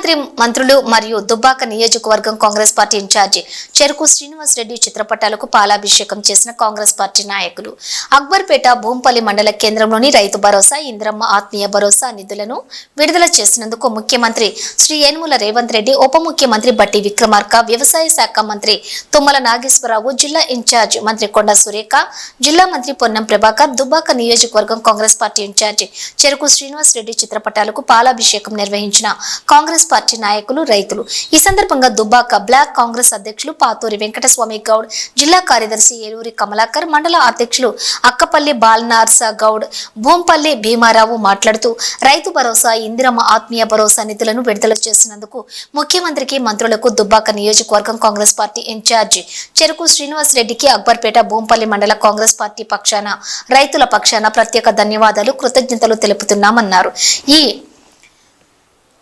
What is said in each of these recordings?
ముఖ్యమంత్రి మంత్రులు మరియు దుబ్బాక నియోజకవర్గం కాంగ్రెస్ పార్టీ ఇన్ఛార్జి చెరుకు శ్రీనివాస్ రెడ్డి చిత్రపటాలకు పాలాభిషేకం చేసిన కాంగ్రెస్ పార్టీ నాయకులు అక్బర్పేట భూంపల్లి మండల కేంద్రంలోని రైతు భరోసా ఇంద్రమ్మ ఆత్మీయ భరోసా నిధులను విడుదల చేసినందుకు ముఖ్యమంత్రి శ్రీ యనమల రేవంత్ రెడ్డి, ఉప ముఖ్యమంత్రి బట్టి విక్రమార్క, వ్యవసాయ శాఖ మంత్రి తుమ్మల నాగేశ్వరరావు, జిల్లా ఇన్ఛార్జి మంత్రి కొండ సురేఖ, జిల్లా మంత్రి పొన్నం ప్రభాకర్, దుబ్బాక నియోజకవర్గం కాంగ్రెస్ పార్టీ ఇన్ఛార్జి చెరుకు శ్రీనివాస్ రెడ్డి చిత్రపటాలకు పాలాభిషేకం నిర్వహించిన కాంగ్రెస్ పార్టీ నాయకులు, రైతులు. ఈ సందర్భంగా దుబ్బాక బ్లాక్ కాంగ్రెస్ అధ్యక్షులు పాతూరి వెంకటస్వామి గౌడ్, జిల్లా కార్యదర్శి ఏలూరి కమలాకర్, మండల అధ్యక్షులు అక్కపల్లి బాలనార్స గౌడ్, భూంపల్లి భీమారావు మాట్లాడుతూ రైతు భరోసా, ఇందిరమ్మ ఆత్మీయ భరోసా నిధులను విడుదల చేసినందుకు ముఖ్యమంత్రికి, మంత్రులకు, దుబ్బాక నియోజకవర్గం కాంగ్రెస్ పార్టీ ఇన్ఛార్జి చెరుకు శ్రీనివాస్ రెడ్డికి అక్బర్పేట భూంపల్లి మండల కాంగ్రెస్ పార్టీ పక్షాన, రైతుల పక్షాన ప్రత్యేక ధన్యవాదాలు, కృతజ్ఞతలు తెలుపుతున్నామన్నారు. ఈ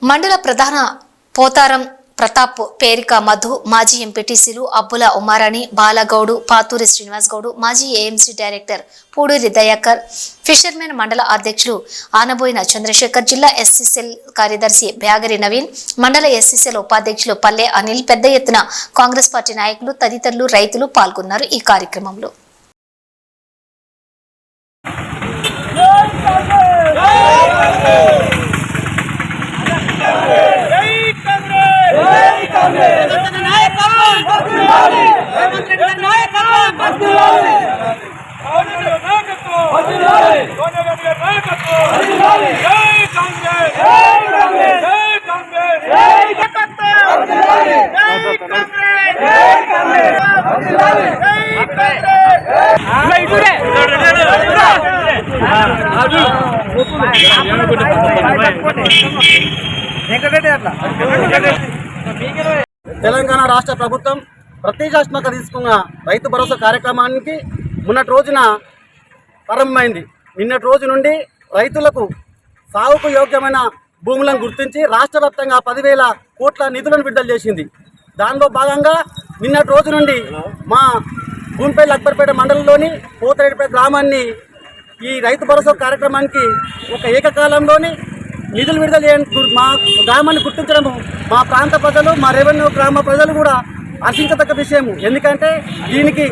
మండల ప్రధాన పోతారం ప్రతాప్, పేరిక మధు, మాజీ ఎంపీటీసీలు అబ్బుల ఉమారాణి, బాలగౌడు, పాతూరి శ్రీనివాస్ గౌడు, మాజీ AMC director Puduri Dayakar, fishermen మండల అధ్యక్షులు ఆనబోయిన చంద్రశేఖర్, జిల్లా ఎస్సీసెల్ కార్యదర్శి బ్యాగరి నవీన్, మండల ఎస్సీసెల్ ఉపాధ్యక్షులు పల్లె అనిల్, పెద్ద ఎత్తున కాంగ్రెస్ పార్టీ నాయకులు తదితరులు, రైతులు పాల్గొన్నారు. ఈ కార్యక్రమంలో తెలంగాణ రాష్ట్ర ప్రభుత్వం ప్రతిష్టాత్మక తీసుకున్న రైతు భరోసా కార్యక్రమానికి మొన్నటి రోజున ప్రారంభమైంది. నిన్నటి రోజు నుండి రైతులకు సాగుకు యోగ్యమైన భూములను గుర్తించి రాష్ట్ర వ్యాప్తంగా 10,000 కోట్ల నిధులను విడుదల చేసింది. దానిలో భాగంగా నిన్నటి రోజు నుండి మా భూంపల్లి అక్బర్పేట మండలంలోని పోతరేడుపేట గ్రామాన్ని ఈ రైతు భరోసా కార్యక్రమానికి ఒక ఏకకాలంలోని నిధులు విడుదల చేయడం, మా గ్రామాన్ని గుర్తించడము మా ప్రాంత ప్రజలు, మా రెవెన్యూ గ్రామ ప్రజలు కూడా హర్షించదగ్గ విషయము. ఎందుకంటే దీనికి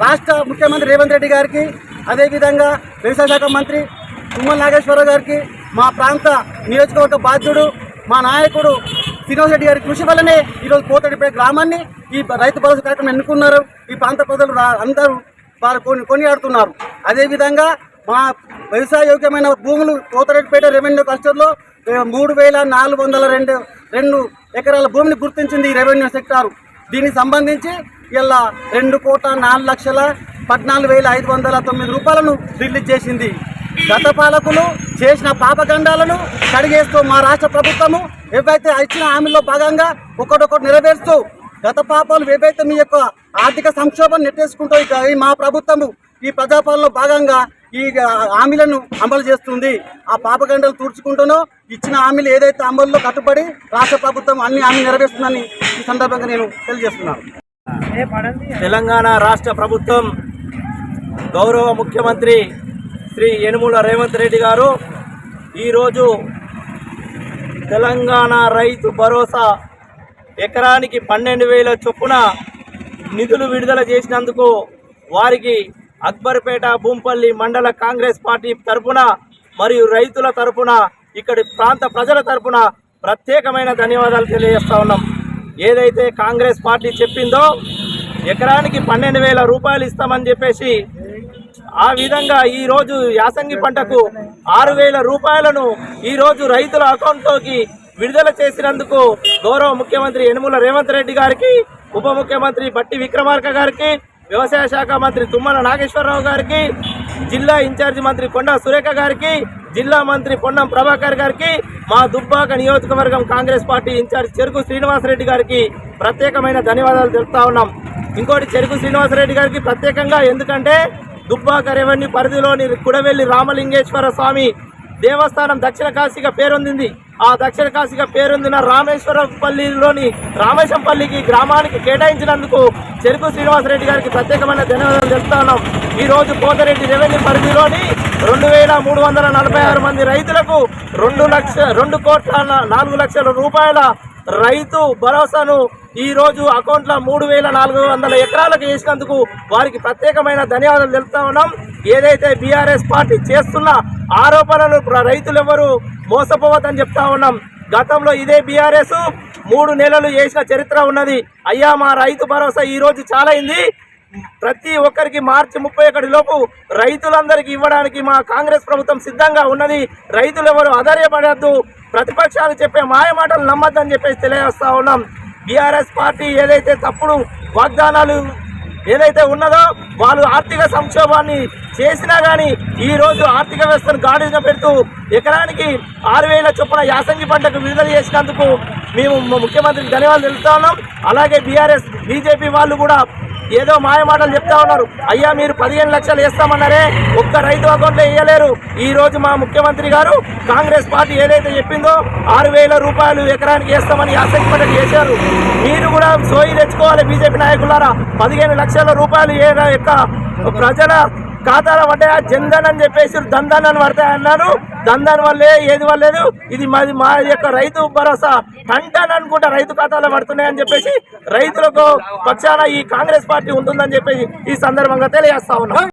రాష్ట్ర ముఖ్యమంత్రి రేవంత్ రెడ్డి గారికి, అదేవిధంగా వ్యవసాయ శాఖ మంత్రి తుమ్మల నాగేశ్వరరావు గారికి, మా ప్రాంత నియోజకవర్గ బాధ్యుడు మా నాయకుడు శ్రీనివాస్ రెడ్డి గారి కృషి వల్లనే ఈరోజు పోతరేడుపేట గ్రామాన్ని ఈ రైతు భరోసా కార్యక్రమం ఎన్నుకున్నారు. ఈ ప్రాంత ప్రజలు అందరూ వారు కొనియాడుతున్నారు. అదేవిధంగా మా వ్యవసాయ యోగ్యమైన భూములు పోతరేడుపేట రెవెన్యూ క్లస్టర్లో 3,402 ఎకరాల భూమిని గుర్తించింది ఈ రెవెన్యూ సెక్టారు. దీనికి సంబంధించి ఇలా 2,04,14,509 రూపాయలను రిలీజ్ చేసింది. గత పాలకులు చేసిన పాపగండాలను కడిగేస్తూ మా రాష్ట్ర ప్రభుత్వము ఏవైతే ఇచ్చిన హామీల్లో భాగంగా ఒకటొకటి నెరవేరుస్తూ గత పాపాలు ఏవైతే మీ యొక్క ఆర్థిక సంక్షోభం నెట్టేసుకుంటూ ఈ మా ప్రభుత్వము ఈ ప్రజాపాలనలో భాగంగా ఈ హామీలను అమలు చేస్తుంది. ఆ పాపగండలు తుడుచుకుంటూనో ఇచ్చిన హామీలు ఏదైతే అమలులో కట్టుబడి రాష్ట్ర ప్రభుత్వం అన్ని హామీలు నెరవేరుస్తుందని ఈ సందర్భంగా నేను తెలియజేస్తున్నాను. తెలంగాణ రాష్ట్ర ప్రభుత్వం గౌరవ ముఖ్యమంత్రి శ్రీ యనమల రేవంత్ రెడ్డి గారు ఈరోజు తెలంగాణ రైతు భరోసా ఎకరానికి 12,000 చొప్పున నిధులు విడుదల చేసినందుకు వారికి అక్బర్పేట భూంపల్లి మండల కాంగ్రెస్ పార్టీ తరఫున మరియు రైతుల తరఫున, ఇక్కడి ప్రాంత ప్రజల తరఫున ప్రత్యేకమైన ధన్యవాదాలు తెలియజేస్తా ఉన్నాం. ఏదైతే కాంగ్రెస్ పార్టీ చెప్పిందో ఎకరానికి 12,000 రూపాయలు ఇస్తామని చెప్పేసి, ఆ విధంగా ఈరోజు యాసంగి పంటకు 6,000 రూపాయలను ఈరోజు రైతుల అకౌంట్లోకి విడుదల చేసినందుకు గౌరవ ముఖ్యమంత్రి యనమల రేవంత్ రెడ్డి గారికి, ఉప ముఖ్యమంత్రి బట్టి విక్రమార్క గారికి, వ్యవసాయ శాఖ మంత్రి తుమ్మల నాగేశ్వరరావు గారికి, జిల్లా ఇన్ఛార్జి మంత్రి కొండ సురేఖ గారికి, జిల్లా మంత్రి పొన్నం ప్రభాకర్ గారికి, మా దుబ్బాక నియోజకవర్గం కాంగ్రెస్ పార్టీ ఇన్ఛార్జి చెరుకు శ్రీనివాస్ రెడ్డి గారికి ప్రత్యేకమైన ధన్యవాదాలు తెలుపుతా ఉన్నాం. ఇంకోటి చెరుకు శ్రీనివాస్ రెడ్డి గారికి ప్రత్యేకంగా, ఎందుకంటే దుబ్బాక రెవెన్యూ పరిధిలోని కుడవెల్లి రామలింగేశ్వర స్వామి దేవస్థానం దక్షిణ కాశీగా పేరొందింది. ఆ దక్షిణ కాశీగా పేరొందిన రామేశ్వరపల్లిలోని రామేశంపల్లికి గ్రామానికి కేటాయించినందుకు చెరుకు శ్రీనివాసరెడ్డి గారికి ప్రత్యేకమైన ధన్యవాదాలు తెలుపుతా ఉన్నాం. ఈ రోజు పోతరెడ్డి రెవెన్యూ పరిధిలోని 2,346 మంది రైతులకు 2,04,00,000 రూపాయల రైతు భరోసాను ఈ రోజు అకౌంట్లో 3,400 ఎకరాలకు వేసినందుకు వారికి ప్రత్యేకమైన ధన్యవాదాలు తెలుపుతా ఉన్నాం. ఏదైతే బీఆర్ఎస్ పార్టీ చేస్తున్న ఆరోపణలు రైతులు ఎవరు మోసపోవద్దని చెప్తా ఉన్నాం. గతంలో ఇదే బీఆర్ఎస్ 3 నెలలు చేసిన చరిత్ర ఉన్నది. అయ్యా మా రైతు భరోసా ఈ రోజు చాలా అయింది. ప్రతి ఒక్కరికి మార్చి 31 లోపు రైతులందరికీ ఇవ్వడానికి మా కాంగ్రెస్ ప్రభుత్వం సిద్ధంగా ఉన్నది. రైతులు ఎవరు ఆధారపడద్దు, ప్రతిపక్షాలు చెప్పే మాయ మాటలు నమ్మద్దని చెప్పేసి తెలియజేస్తా ఉన్నాం. బీఆర్ఎస్ పార్టీ ఏదైతే తప్పుడు వాగ్దానాలు ఏదైతే ఉన్నదో వాళ్ళు ఆర్థిక సంక్షోభాన్ని చేసినా కానీ ఈ రోజు ఆర్థిక వ్యవస్థను గాడిన పెడుతూ ఎకరానికి 6,000 చొప్పున యాసంగి పంటకు విడుదల చేసినందుకు మేము ముఖ్యమంత్రికి ధన్యవాదాలు తెలుపుతా ఉన్నాం. అలాగే బీఆర్ఎస్ బీజేపీ వాళ్ళు కూడా ఏదో మాయ మాటలు చెప్తా ఉన్నారు. అయ్యా మీరు 15 లక్షలు వేస్తామన్నారే, ఒక్క రైతు అకౌంట్లో వేయలేరు. ఈ రోజు మా ముఖ్యమంత్రి గారు కాంగ్రెస్ పార్టీ ఏదైతే చెప్పిందో 6,000 రూపాయలు ఎకరానికి వేస్తామని యాసంగి పంటకు చేశారు. మీరు కూడా సోయి తెచ్చుకోవాలి బీజేపీ నాయకులారా. 15 లక్షల రూపాయలు ప్రజల ఖాతాలో పడ్డాయా, జన్ధన్ అని చెప్పేసి దందన్ అని పడతాయన్నారు. దందన్ వల్లే ఏది వల్లేదు, ఇది మా యొక్క రైతు భరోసా టంటన్ అనుకుంటా రైతు ఖాతాలో పడుతున్నాయని చెప్పేసి రైతులకు పక్షాన ఈ కాంగ్రెస్ పార్టీ ఉంటుందని చెప్పేసి ఈ సందర్భంగా తెలియజేస్తా ఉన్నాం.